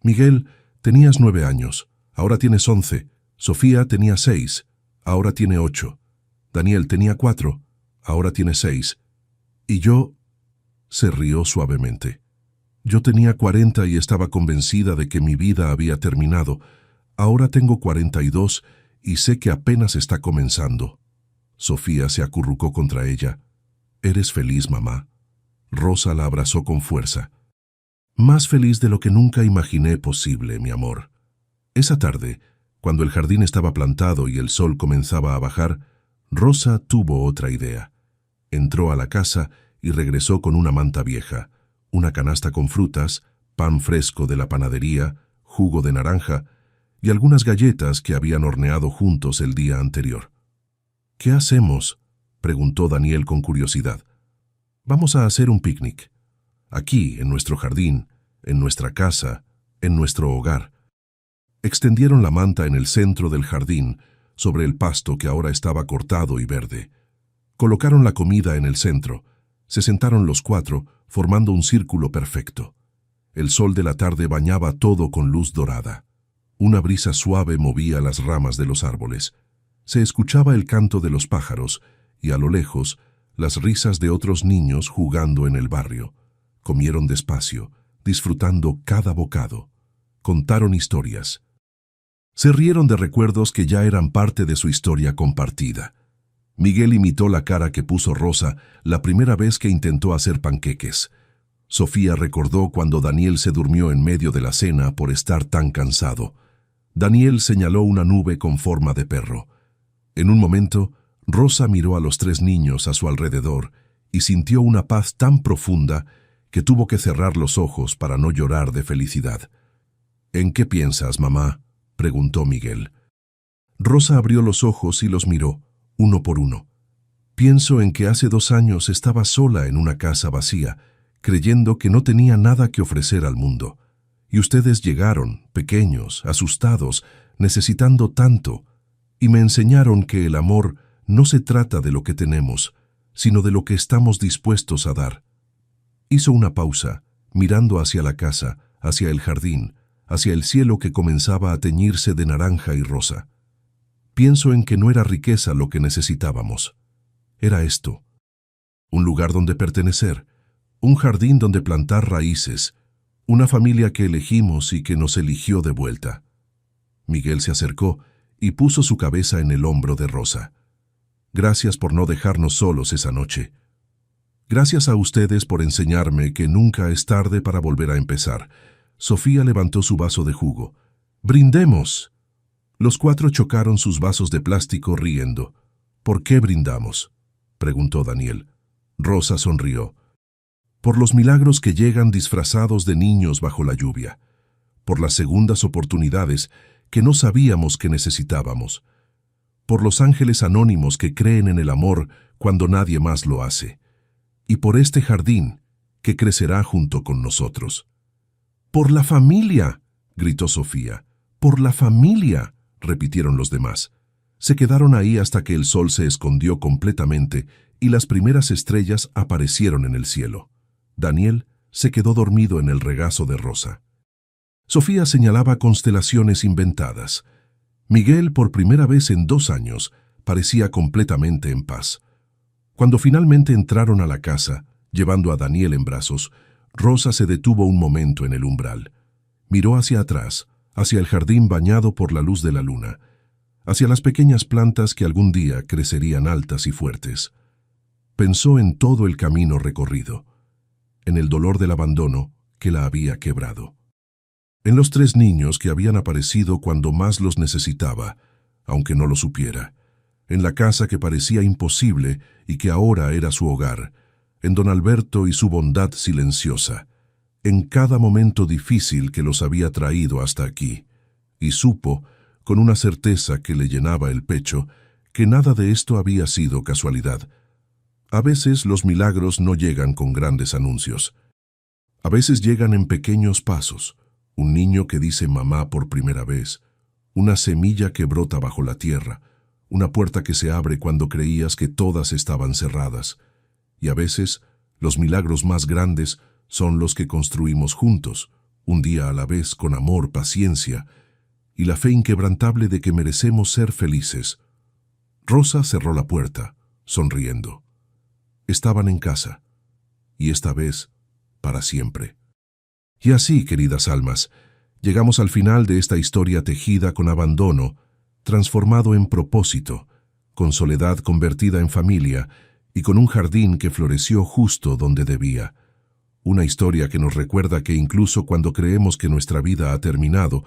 «Miguel, tenías 9 años. Ahora tienes 11. Sofía tenía 6. Ahora tiene 8. Daniel tenía 4. Ahora tiene 6. Y yo...» Se rió suavemente. «Yo tenía 40 y estaba convencida de que mi vida había terminado. Ahora tengo 42 y sé que apenas está comenzando». Sofía se acurrucó contra ella. «¿Eres feliz, mamá?». Rosa la abrazó con fuerza. «Más feliz de lo que nunca imaginé posible, mi amor». Esa tarde, cuando el jardín estaba plantado y el sol comenzaba a bajar, Rosa tuvo otra idea. Entró a la casa y regresó con una manta vieja, una canasta con frutas, pan fresco de la panadería, jugo de naranja y algunas galletas que habían horneado juntos el día anterior. «¿Qué hacemos?», preguntó Daniel con curiosidad. «Vamos a hacer un picnic. Aquí, en nuestro jardín, en nuestra casa, en nuestro hogar». Extendieron la manta en el centro del jardín, sobre el pasto que ahora estaba cortado y verde. Colocaron la comida en el centro. Se sentaron los 4, formando un círculo perfecto. El sol de la tarde bañaba todo con luz dorada. Una brisa suave movía las ramas de los árboles. Se escuchaba el canto de los pájaros y, a lo lejos, las risas de otros niños jugando en el barrio. Comieron despacio, disfrutando cada bocado. Contaron historias. Se rieron de recuerdos que ya eran parte de su historia compartida. Miguel imitó la cara que puso Rosa la primera vez que intentó hacer panqueques. Sofía recordó cuando Daniel se durmió en medio de la cena por estar tan cansado. Daniel señaló una nube con forma de perro. En un momento, Rosa miró a los 3 niños a su alrededor y sintió una paz tan profunda que tuvo que cerrar los ojos para no llorar de felicidad. «¿En qué piensas, mamá?», preguntó Miguel. Rosa abrió los ojos y los miró, uno por uno. «Pienso en que hace 2 años estaba sola en una casa vacía, creyendo que no tenía nada que ofrecer al mundo. Y ustedes llegaron, pequeños, asustados, necesitando tanto, y me enseñaron que el amor no se trata de lo que tenemos, sino de lo que estamos dispuestos a dar. Hizo una pausa, mirando hacia la casa, hacia el jardín, hacia el cielo que comenzaba a teñirse de naranja y rosa. Pienso en que no era riqueza lo que necesitábamos. Era esto: un lugar donde pertenecer, un jardín donde plantar raíces, una familia que elegimos y que nos eligió de vuelta. Miguel se acercó y puso su cabeza en el hombro de Rosa. Gracias por no dejarnos solos esa noche. Gracias a ustedes por enseñarme que nunca es tarde para volver a empezar. Sofía levantó su vaso de jugo. ¡Brindemos! Los cuatro chocaron sus vasos de plástico riendo. ¿Por qué brindamos?, preguntó Daniel. Rosa sonrió. Por los milagros que llegan disfrazados de niños bajo la lluvia. Por las segundas oportunidades que no sabíamos que necesitábamos. Por los ángeles anónimos que creen en el amor cuando nadie más lo hace. Y por este jardín que crecerá junto con nosotros. ¡Por la familia!, gritó Sofía. ¡Por la familia!, repitieron los demás. Se quedaron ahí hasta que el sol se escondió completamente y las primeras estrellas aparecieron en el cielo. Daniel se quedó dormido en el regazo de Rosa. Sofía señalaba constelaciones inventadas. Miguel, por primera vez en 2 años, parecía completamente en paz. Cuando finalmente entraron a la casa, llevando a Daniel en brazos, Rosa se detuvo un momento en el umbral. Miró hacia atrás, hacia el jardín bañado por la luz de la luna, hacia las pequeñas plantas que algún día crecerían altas y fuertes. Pensó en todo el camino recorrido, en el dolor del abandono que la había quebrado, en los 3 niños que habían aparecido cuando más los necesitaba, aunque no lo supiera, en la casa que parecía imposible y que ahora era su hogar, en don Alberto y su bondad silenciosa, en cada momento difícil que los había traído hasta aquí, y supo, con una certeza que le llenaba el pecho, que nada de esto había sido casualidad. A veces los milagros no llegan con grandes anuncios. A veces llegan en pequeños pasos, un niño que dice mamá por primera vez, una semilla que brota bajo la tierra, una puerta que se abre cuando creías que todas estaban cerradas. Y a veces, los milagros más grandes son los que construimos juntos, un día a la vez, con amor, paciencia y la fe inquebrantable de que merecemos ser felices. Rosa cerró la puerta, sonriendo. Estaban en casa, y esta vez, para siempre. Y así, queridas almas, llegamos al final de esta historia tejida con abandono, transformado en propósito, con soledad convertida en familia y con un jardín que floreció justo donde debía. Una historia que nos recuerda que incluso cuando creemos que nuestra vida ha terminado,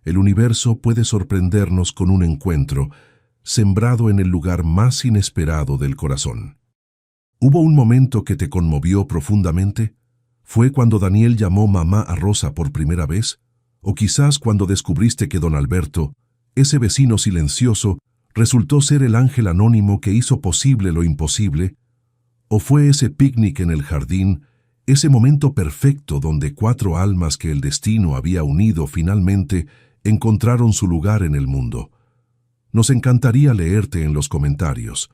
el universo puede sorprendernos con un encuentro sembrado en el lugar más inesperado del corazón. ¿Hubo un momento que te conmovió profundamente? ¿Fue cuando Daniel llamó mamá a Rosa por primera vez? ¿O quizás cuando descubriste que don Alberto, ese vecino silencioso, resultó ser el ángel anónimo que hizo posible lo imposible? ¿O fue ese picnic en el jardín, ese momento perfecto donde 4 almas que el destino había unido finalmente encontraron su lugar en el mundo? Nos encantaría leerte en los comentarios.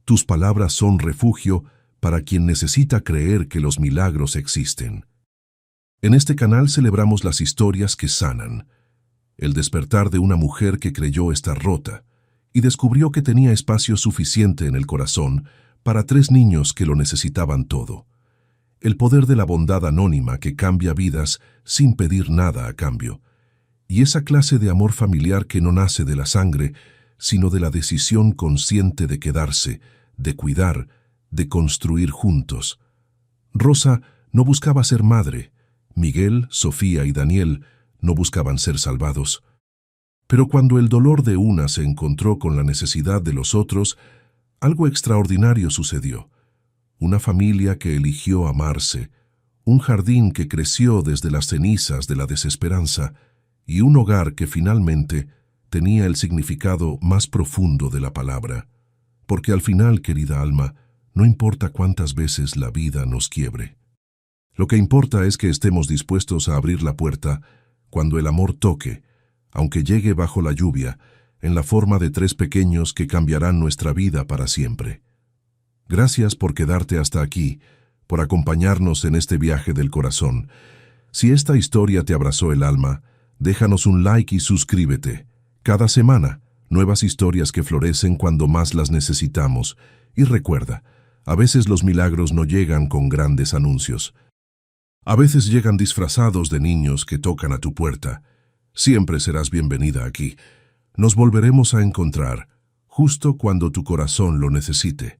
Tus palabras son refugio para quien necesita creer que los milagros existen. En este canal celebramos las historias que sanan. El despertar de una mujer que creyó estar rota y descubrió que tenía espacio suficiente en el corazón para 3 niños que lo necesitaban todo. El poder de la bondad anónima que cambia vidas sin pedir nada a cambio. Y esa clase de amor familiar que no nace de la sangre, sino de la decisión consciente de quedarse, de cuidar, de construir juntos. Rosa no buscaba ser madre. Miguel, Sofía y Daniel no buscaban ser salvados. Pero cuando el dolor de una se encontró con la necesidad de los otros, algo extraordinario sucedió. Una familia que eligió amarse, un jardín que creció desde las cenizas de la desesperanza y un hogar que finalmente tenía el significado más profundo de la palabra. Porque al final, querida alma, no importa cuántas veces la vida nos quiebre. Lo que importa es que estemos dispuestos a abrir la puerta cuando el amor toque, aunque llegue bajo la lluvia, en la forma de 3 pequeños que cambiarán nuestra vida para siempre. Gracias por quedarte hasta aquí, por acompañarnos en este viaje del corazón. Si esta historia te abrazó el alma, déjanos un like y suscríbete. Cada semana, nuevas historias que florecen cuando más las necesitamos. Y recuerda, a veces los milagros no llegan con grandes anuncios. A veces llegan disfrazados de niños que tocan a tu puerta. Siempre serás bienvenida aquí. Nos volveremos a encontrar, justo cuando tu corazón lo necesite.